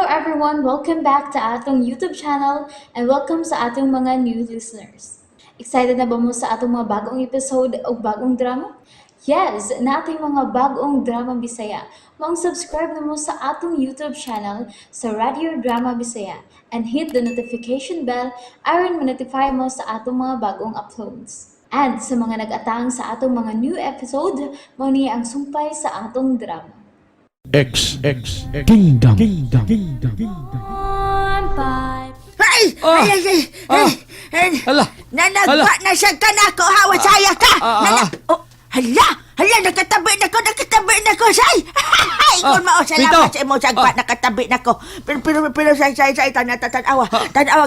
everyone! Welcome back to atong YouTube channel and welcome sa atong mga new listeners. Excited na ba mo sa atong mga bagong episode o bagong drama? Yes, na ating mga bagong drama Bisaya. Mag-subscribe na mo sa atong YouTube channel sa Radio Drama Bisaya and hit the notification bell aron ma-notify mo sa atong mga bagong uploads. And sa mga nag-atang sa atong mga new episode, mo niya ang sumpay sa atong drama. Kingdom. Ay! Hala! Nanagwa na siya ka na ako, hawa saya ka! Hala, nakatabi na ko, say! Kung salamat sa imo, sagpa, nakatabi na ko. Pero, say, tanawa,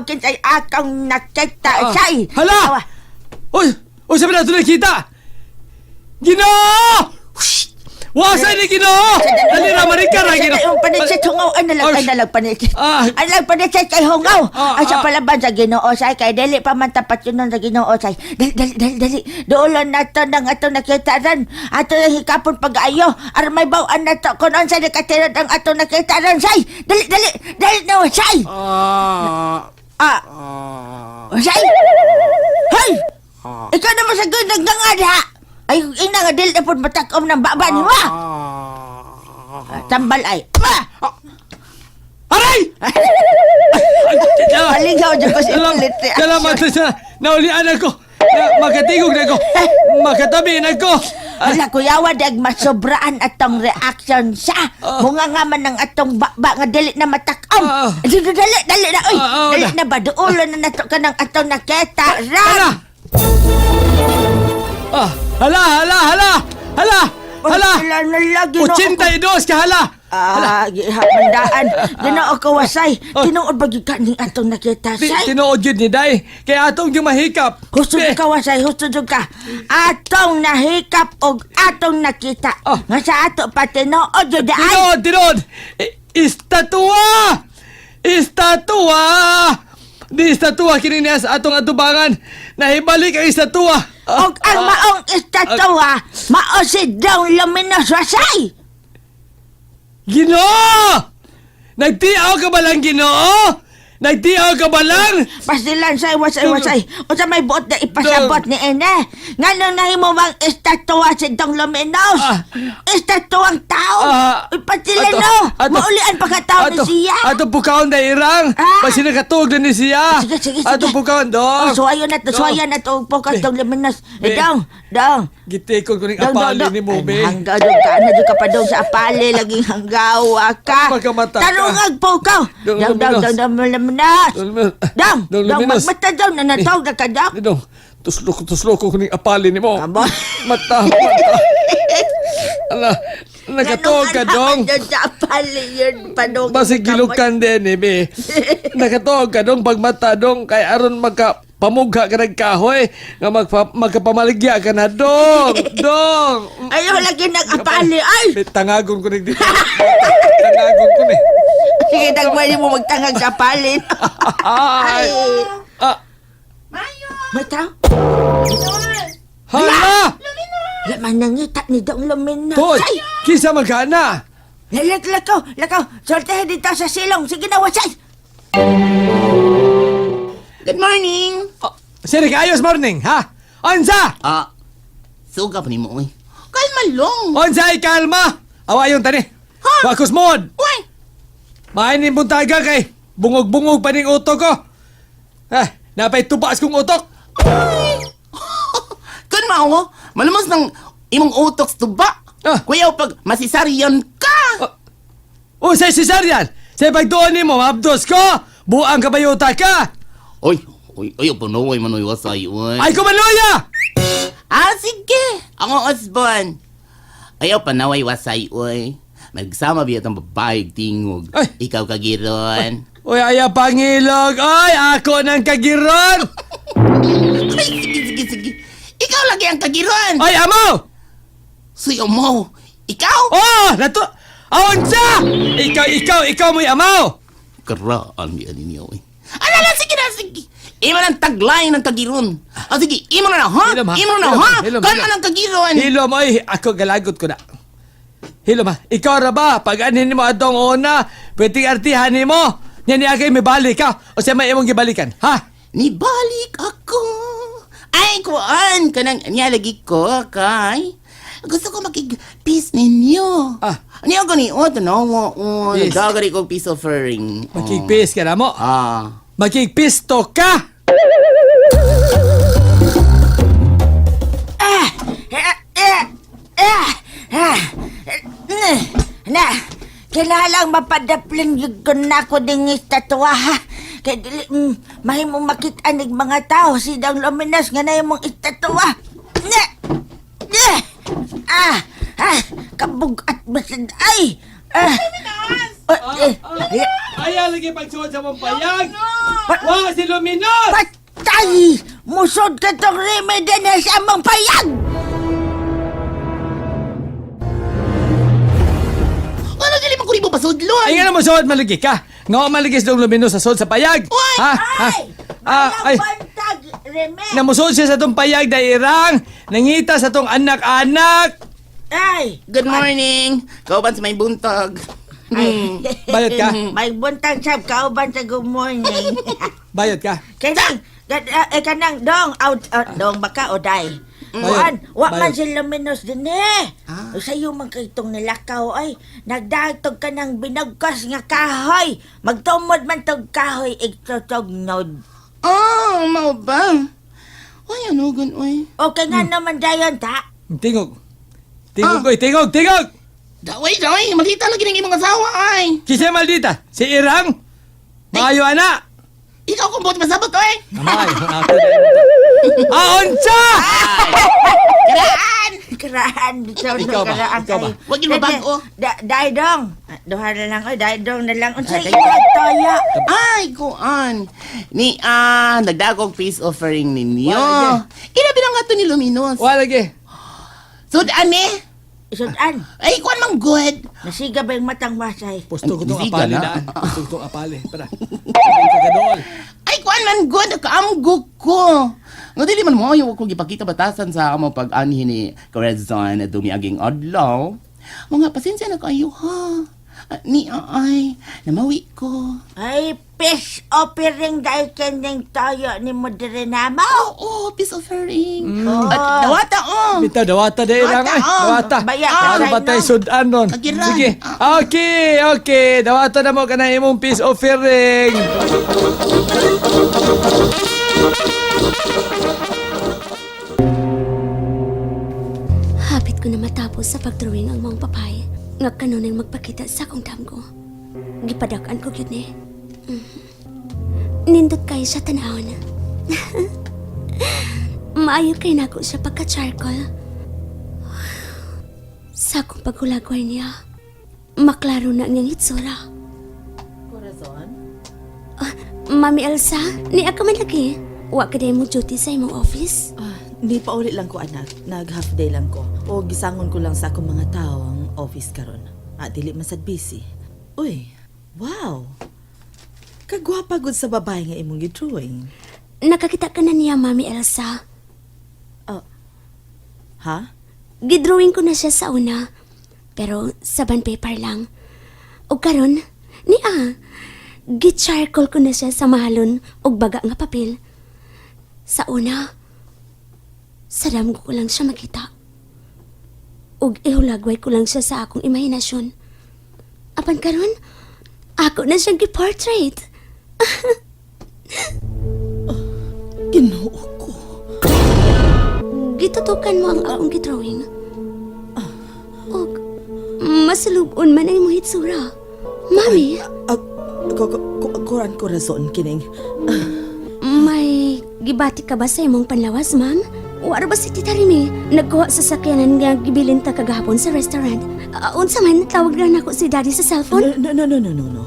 kinsay, akang nakita, say! Hala! Uy, sabi na ito nakita! Ginoo! Wasay ni Ginoo! Dali na manika na Ginoo! Yung panicit hungaw, analag panicit. Analag panicit kay hungaw. Ay sa palaban sa Ginoo, say, kay dali pa man tapat yun sa Ginoo, say. Dali. Doon na to ng ato nakita rin. Ato na hikapon pag-ayo. Armay bawaan na to. Kung on sa nakatirad ang ato nakita rin, say. Dali no, say. Say. Hey! Ikaw naman sa gandang nga ay, ina nga dili na po matakom ng baba ni ma. Tambal ay. Aray! Maligaw dyan ko si ulit. Salamat sa naulian ako. Makatigog na ako. Makatabi na ako. Hala, kuyawa, dag masobraan atong reaction siya. Bunga nga man ng atong baba nga dili na matakom. Dali na, oy. Dali na ba? Duulo na nato ka ng atong naketa. Ran! Hala! 82 ka hala! Mandaan. Ginoo ko wasay. Tinuod ba ka ni atong nakita, say? Tinuod yun ni Day. Kaya atong yung mahikap. Husto ka wasay, husto ka. Atong nahikap og atong nakita. Nga sa ato pa tinuod yun daan. Tinuod! Istatwa! Di istatwa kini niya sa atong atubangan. Nahibalik ang istatwa. Og ang maong istatwa, mao si Dong Luminos wasay. Ginoo! Nagtiaw ka ba lang, Ginoo? Nagtiaw ka ba lang? Pasilan say wasay. O sa may buot na ipasabot ni Ene. Ngano na himo bang istatwa si Dong Luminos? Istatwang tao. Pasilan no. Maulian pagkatao ni siya. Ato pukaon na irang. Basi nakatug na ni siya. Sige. Ato pukaon, Dong. Suwayan na to pagkat Dong Luminos. Dong. Gitikon ko ning apali ni mo, be. Hanggaw dong ka. Ano ka pa dong sa apali. Laging hanggawa ka. Magkamata ka. Tarungag po ka. Dong, Luminos. Dong, magmata daw na natawag na ka, Dong. Dong, tuslo ko ning apali ni mo. Aba. Mata. Ala, nakatog ka, Dong. Ganun sa apali yun, padong. Basi gilukan din, be. Nakatog ka, Dong, pagmata, Dong. Kaya aron pamugha ka ng kahoy nga magkapamaligya ka na, Dong. Ayaw lagi nag-apali, ay! Tangagon ko rin dito. Tangagon ko ni. Sige, nagwali mo magtangag sa apali. Ay! May tao? Hala! Laman nangita ni Dong Luminos. Toy! Ay! Kisa magkana! Lakaw! Sortehin dito sa silong. Sige na, wasay! Good morning! Sir, ayos morning, ha? Onsa! Suga pa ni mo, eh. Kalma lang! Onsa, kalma! Awayon tani! Ha? Wakos mod! Uy! Mainin mong taga kay bungog-bungog pa ning utok ko! Napay tubaas kong utok! Kalma ako! Malamos ng imong utok sa tuba! Kuya, pag masisaryan ka! Say Cesarian! Say pagdoon ni mo, mabdos ko! Buang kabayota ka! Uy, panaway manoy wasay, uy. Ay, kumanuya! Sige! Ang husband! Ayaw panaway wasay, uy. Nagsama biya ang babaeng tingog. Ay. Ikaw kagiron. Uy, aya pangilog! Ay, ako ng kagiron! Ay, sige. Ikaw lagi ang kagiron! Ay, amo! Suyo mo! Ikaw? Nato! Aonsa! Ikaw mo'y amaw! Karaan biya ninyo, eh. Sige. Imo ng tagline ng kagiron. Sige, imo na, ha? Hilom, ha? Imo na, ha? Hilom. Kan ang kagiron? Hilom, ay, ako galagot ko na. Hilo ma, ikaw ra ba? Pag anin mo atong una, pwedeng artihan ni mo. Yan niya kay may balik ka. O siya may imong gibalikan, ha? Nibalik ako. Ay, kuan. Kanang niya lagi ko, kay. Gusto ko makig-peace ninyo. Ah. Niya ko ni, tanawa, Peace. nagagari ko peace offering. Makigpis ka na mo. Ah. Makigpisto ka! Na, kilalang mapadapling yung na ko ding istatwa ha. Kaya dili, mahimo makita nig mga tao sidang luminas nga na yung mong istatwa. Kabugat basad ay. Ayaw lagi pagsuot sa mong payag! Wa si Luminos! Patay! Musod ka tong remedy na sa among payag! Ano dili man ko ni mo pasudlon? Ay nga na mo suot maligi ka! Nga maligis dong Luminos sa suot sa payag! Uy! Ha? Ha? Ay! bantag, remedy! Namusuot siya sa tong payag na irang! Nangita sa tong anak-anak! Ay! Good morning. Kauban sa may buntag. Bayad ka? May buntag sab kauban sa good morning. Bayad ka? Kanang dong dong baka oday. Kuan, wa man sila menos din eh. Sayo man kay itong nilakaw ay nagdagtog ka ng binagkas nga kahoy. Magtumod man tog kahoy igtotog nod. Mao ba? Ay, ano gan, oy? Okay nga naman dayon ta. Tingog! Tingog ko'y! Tingog! Tingog! Daway, makita lagi ng imong asawa, ay. Kisya maldita! Si Irang! Maayo ana! Ikaw kung buot masabot, oy. Amay! Aonsa! Karaan bitaw ng Ikaw ba? karaan Ikaw ba? kay. Wag yun mabago. Dai dong. Duha na lang oy, dai dong na lang unsay toya. Ay, kuan. Nagdagog peace offering ninyo. Wala, Ilabi na nga to ni Luminos. Wala lagi! Sudan eh. Isudan. Ay, kuan mang good. Nasiga ba yung matang masay? Pusto ko itong Siga apali na. daan. Pusto ko itong apali. Para. Kagadol. Ay, kuan man good. Kaamgo ko. Nga dili man mo yung kung ipakita batasan sa amo pag-anhi ni Corazon na dumiaging adlaw. Mga pasensya na kayo ha. Ay, namawi ko. Ay, peace offering dahil kanyang tayo ni Modernama. Oo, peace offering. Oh. At dawata, Bita, dawata da Irang ay. Dawata. Baya, Para kasay ba tayo no? sudan nun? Kagiran. Sige. Okay. Dawata na mo ka na imong peace offering. Hapit ko na matapos sa pagdrawing ang mga papay. Nga kanunay magpakita sa akong damgo. Gipadak-an ko yun eh. Nindot kayo sa tanahon. Maayo kay nako siya pagka-charcoal. Sa akong pagkulagway niya, maklaro na niyang hitsura. Corazon? Mami Elsa, niya ka man lagi. Wa ka mo duty sa imong office? Di pa ulit lang ko anak, nag-half day lang ko. O gisangon ko lang sa akong mga tao ang office karon. Dili man sad busy. Uy, wow! Kagwapa gud sa babae nga imong gi-drawing. Nakakita ka na niya, Mami Elsa. Ha? Gidrawing ko na siya sa una, pero sa bond paper lang. O karon, gicharcoal ko na siya sa mahalon og baga nga papel. Sa una, sa damgo ko lang siya makita. Og ihulagway ko lang siya sa akong imahinasyon. Apan karon, ako na siyang giportrait. Ginoo ko. Gitutukan mo ang akong gidrawing. Og masalubon man ay mo hitsura. Mami, Kuran Corazon kining. may gibati ka ba sa imong panlawas, ma'am? Wala ba si Tita Rimi? Nagkuha sa sakyanan nga gibilin ta kagahapon sa restaurant. Unsa man, tawag na ako si Daddy sa cellphone. No.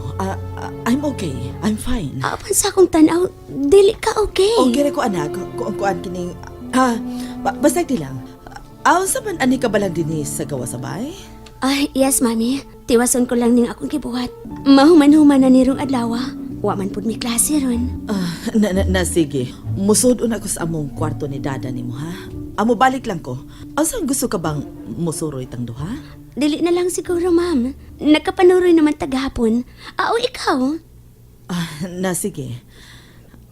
I'm okay. I'm fine. Apan sa akong tanaw, dili ka okay. Okay ra ko anak, kuan kining. Basta di lang. Sa man ani ka balang dinis sa gawa sabay? Ay, yes, mami. Tiwason ko lang ning akong gibuhat. Mahuman-human na nirong adlawa. Wa man pud mi klase ron. Sige. Musudon ako sa among kwarto ni dada nimo ha. Amo balik lang ko. Asa gusto ka bang musuroy tang duha? Dili na lang siguro, ma'am. Nakapanuroy naman tagahapon. O ikaw? Na sige.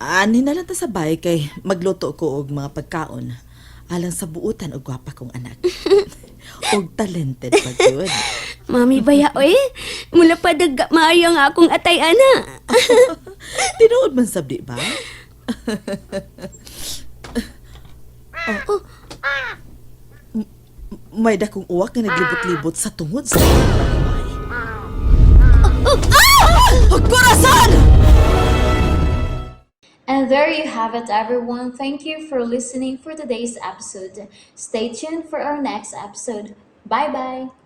Ani na lang ta sa bahay kay magluto ko og mga pagkaon. Alang sa buutan og gwapa kong anak. Og talented pa yun. Mami baya, oy. Mula pa daga maayo nga akong atay, ana. Tinuod man sabdi ba? May dakong uwak na naglibot-libot sa tungod sa pagmay. Corazon! And there you have it, everyone. Thank you for listening for today's episode. Stay tuned for our next episode. Bye bye.